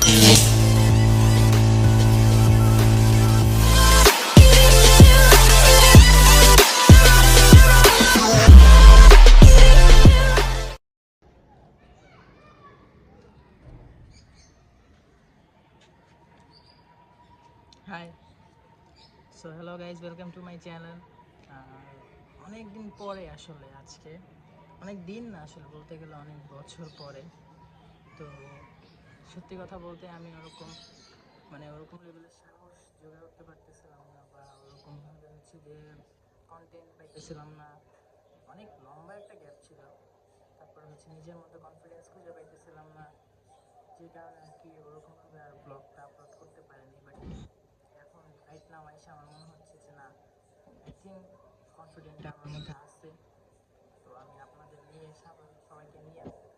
High, so hello guys, welcome to my channel. অনেক দিন পরে আসলে আজকে, অনেক দিন না আসলে বলতে গেলে অনেক বছর পরে। তো সত্যি কথা বলতে আমি ওরকম লেভেলের সাহস জোগাড় করতে পারতেছিলাম না, বা ওরকমভাবে হচ্ছে যে কন্টেন্ট পাইতেছিলাম না। অনেক লম্বা একটা গ্যাপ ছিল। তারপর হচ্ছে নিজের মধ্যে কনফিডেন্স খুঁজে পাইতেছিলাম না, যে কারণে আর কি ওরকমভাবে আর ব্লগটা আপলোড করতে পারিনি। বাট এখন রাইট নাও এসে আমার মনে হচ্ছে যে না, আই থিঙ্ক কনফিডেন্টটা আমার মধ্যে